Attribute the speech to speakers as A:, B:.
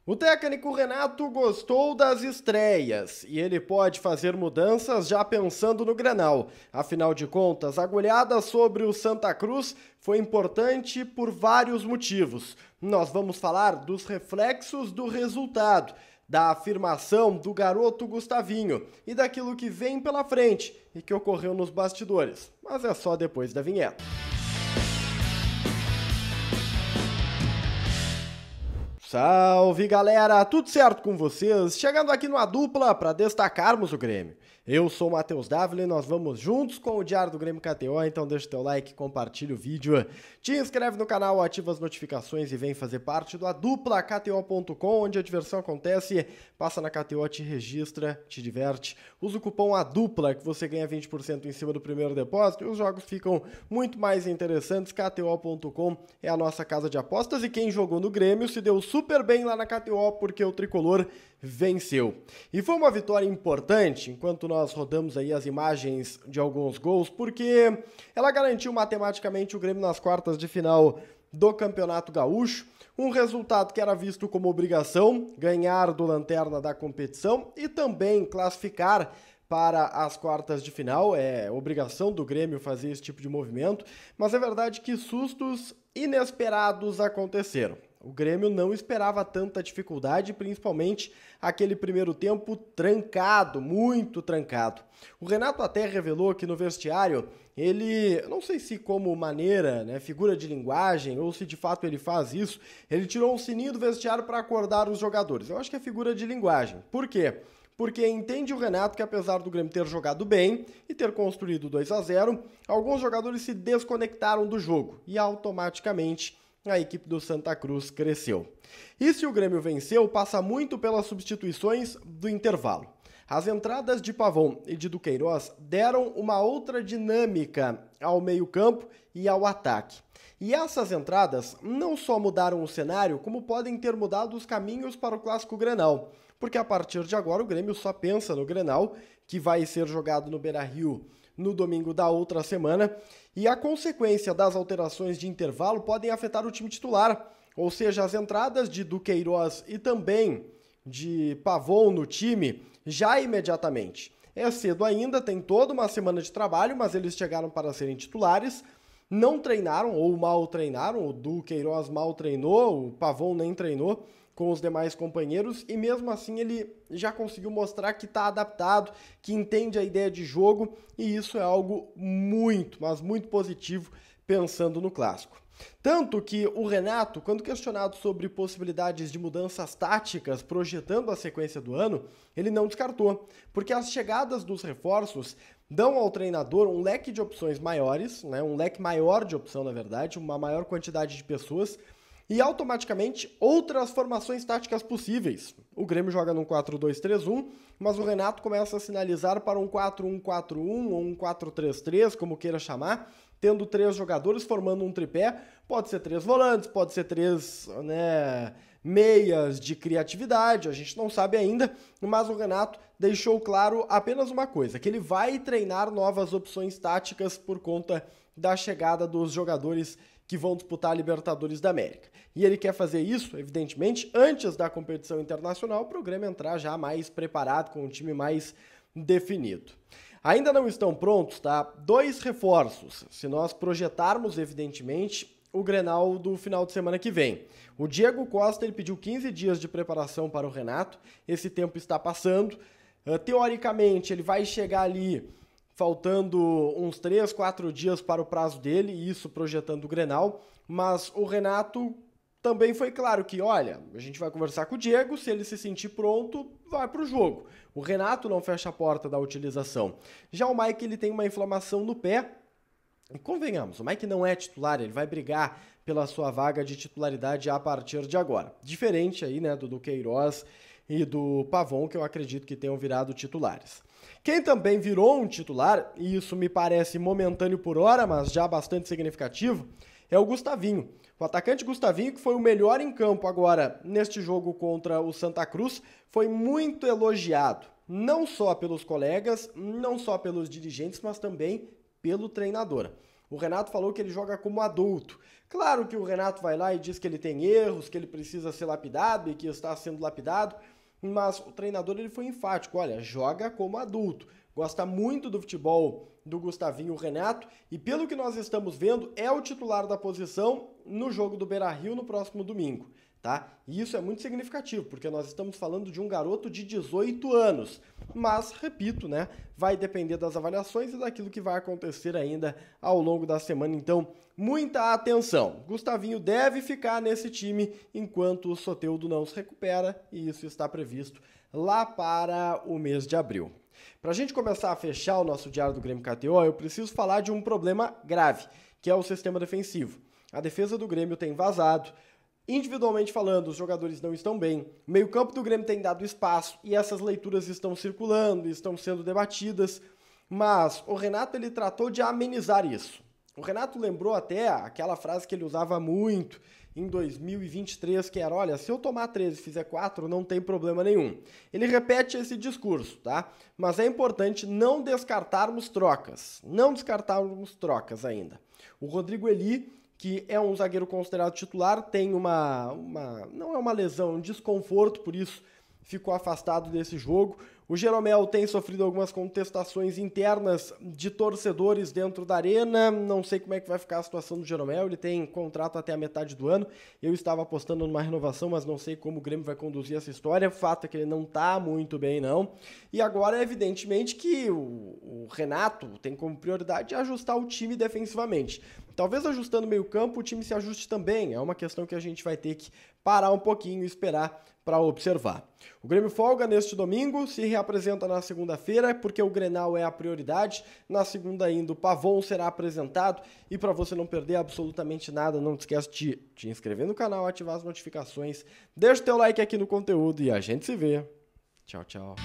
A: O técnico Renato gostou das estreias e ele pode fazer mudanças já pensando no Grenal. Afinal de contas, a goleada sobre o Santa Cruz foi importante por vários motivos. Nós vamos falar dos reflexos do resultado, da afirmação do garoto Gustavinho e daquilo que vem pela frente e que ocorreu nos bastidores. Mas é só depois da vinheta. Salve galera, tudo certo com vocês? Chegando aqui numa dupla para destacarmos o Grêmio. Eu sou o Matheus Dávila e nós vamos juntos com o Diário do Grêmio KTO, então deixa o teu like, compartilha o vídeo, te inscreve no canal, ativa as notificações e vem fazer parte da dupla KTO.com, onde a diversão acontece. Passa na KTO, te registra, te diverte, usa o cupom ADUPLA que você ganha 20% em cima do primeiro depósito e os jogos ficam muito mais interessantes. KTO.com é a nossa casa de apostas e quem jogou no Grêmio se deu super bem lá na KTO porque o tricolor venceu. E foi uma vitória importante, enquanto nós rodamos aí as imagens de alguns gols, porque ela garantiu matematicamente o Grêmio nas quartas de final do Campeonato Gaúcho, um resultado que era visto como obrigação, ganhar do lanterna da competição e também classificar para as quartas de final, é obrigação do Grêmio fazer esse tipo de movimento, mas é verdade que sustos inesperados aconteceram. O Grêmio não esperava tanta dificuldade, principalmente aquele primeiro tempo trancado, muito trancado. O Renato até revelou que no vestiário, ele, não sei se como maneira, figura de linguagem, ou se de fato ele faz isso, ele tirou um sininho do vestiário para acordar os jogadores. Eu acho que é figura de linguagem. Por quê? Porque entende o Renato que apesar do Grêmio ter jogado bem e ter construído 2-0, alguns jogadores se desconectaram do jogo e automaticamente a equipe do Santa Cruz cresceu. E se o Grêmio venceu, passa muito pelas substituições do intervalo. As entradas de Pavon e de Duqueiroz deram uma outra dinâmica ao meio-campo e ao ataque. E essas entradas não só mudaram o cenário, como podem ter mudado os caminhos para o Clássico Grenal. Porque a partir de agora o Grêmio só pensa no Grenal, que vai ser jogado no Beira-Rio no domingo da outra semana, e a consequência das alterações de intervalo podem afetar o time titular, ou seja, as entradas de Duqueiroz e também de Pavon no time já imediatamente. É cedo ainda, tem toda uma semana de trabalho, mas eles chegaram para serem titulares, não treinaram ou mal treinaram, o Duqueiroz mal treinou, o Pavon nem treinou com os demais companheiros e mesmo assim ele já conseguiu mostrar que está adaptado, que entende a ideia de jogo e isso é algo muito, mas muito positivo pensando no Clássico. Tanto que o Renato, quando questionado sobre possibilidades de mudanças táticas projetando a sequência do ano, ele não descartou, porque as chegadas dos reforços dão ao treinador um leque de opções maiores, um leque maior de opção na verdade, uma maior quantidade de pessoas, e automaticamente outras formações táticas possíveis. O Grêmio joga num 4-2-3-1, mas o Renato começa a sinalizar para um 4-1-4-1 ou um 4-3-3, como queira chamar, tendo 3 jogadores formando um tripé, pode ser 3 volantes, pode ser 3 meias de criatividade, a gente não sabe ainda, mas o Renato deixou claro apenas uma coisa, que ele vai treinar novas opções táticas por conta da chegada dos jogadores que vão disputar a Libertadores da América. E ele quer fazer isso, evidentemente, antes da competição internacional, para o Grêmio entrar já mais preparado, com um time mais definido. Ainda não estão prontos, tá? 2 reforços, se nós projetarmos, evidentemente, o Grenal do final de semana que vem. O Diego Costa ele pediu 15 dias de preparação para o Renato, esse tempo está passando. Teoricamente, ele vai chegar ali faltando uns 3, 4 dias para o prazo dele, isso projetando o Grenal, mas o Renato também foi claro que, olha, a gente vai conversar com o Diego, se ele se sentir pronto, vai para o jogo. O Renato não fecha a porta da utilização. Já o Mike, ele tem uma inflamação no pé, e convenhamos, o Mike não é titular, ele vai brigar pela sua vaga de titularidade a partir de agora. Diferente aí, do Duqueiroz e do Pavon, que eu acredito que tenham virado titulares. Quem também virou um titular, e isso me parece momentâneo por hora, mas já bastante significativo, é o Gustavinho. O atacante Gustavinho, que foi o melhor em campo agora neste jogo contra o Santa Cruz, foi muito elogiado, não só pelos colegas, não só pelos dirigentes, mas também pelo treinador. O Renato falou que ele joga como adulto. Claro que o Renato vai lá e diz que ele tem erros, que ele precisa ser lapidado e que está sendo lapidado, mas o treinador ele foi enfático, olha, joga como adulto. Gosta muito do futebol do Gustavinho Renato e pelo que nós estamos vendo é o titular da posição no jogo do Beira-Rio no próximo domingo, tá? E isso é muito significativo, porque nós estamos falando de um garoto de 18 anos. Mas, repito, né, vai depender das avaliações e daquilo que vai acontecer ainda ao longo da semana. Então, muita atenção. Gustavinho deve ficar nesse time enquanto o Soteldo não se recupera e isso está previsto lá para o mês de abril. Para a gente começar a fechar o nosso Diário do Grêmio KTO, eu preciso falar de um problema grave, que é o sistema defensivo. A defesa do Grêmio tem vazado. Individualmente falando, os jogadores não estão bem. O meio-campo do Grêmio tem dado espaço e essas leituras estão circulando, estão sendo debatidas. Mas o Renato ele tratou de amenizar isso. O Renato lembrou até aquela frase que ele usava muito em 2023, que era, olha, se eu tomar 13 e fizer 4, não tem problema nenhum. Ele repete esse discurso, tá? Mas é importante não descartarmos trocas. Não descartarmos trocas ainda. O Rodrigo Eli, que é um zagueiro considerado titular, tem não é uma lesão, é um desconforto, por isso ficou afastado desse jogo. O Jeromel tem sofrido algumas contestações internas de torcedores dentro da arena, não sei como é que vai ficar a situação do Jeromel, ele tem contrato até a metade do ano, eu estava apostando numa renovação, mas não sei como o Grêmio vai conduzir essa história, o fato é que ele não está muito bem não, e agora evidentemente que o Renato tem como prioridade ajustar o time defensivamente. Talvez ajustando o meio-campo o time se ajuste também, é uma questão que a gente vai ter que parar um pouquinho e esperar para observar. O Grêmio folga neste domingo, se reapresenta na segunda-feira, porque o Grenal é a prioridade. Na segunda ainda o Pavon será apresentado e para você não perder absolutamente nada, não te esquece de te inscrever no canal, ativar as notificações, deixa o teu like aqui no conteúdo e a gente se vê. Tchau, tchau.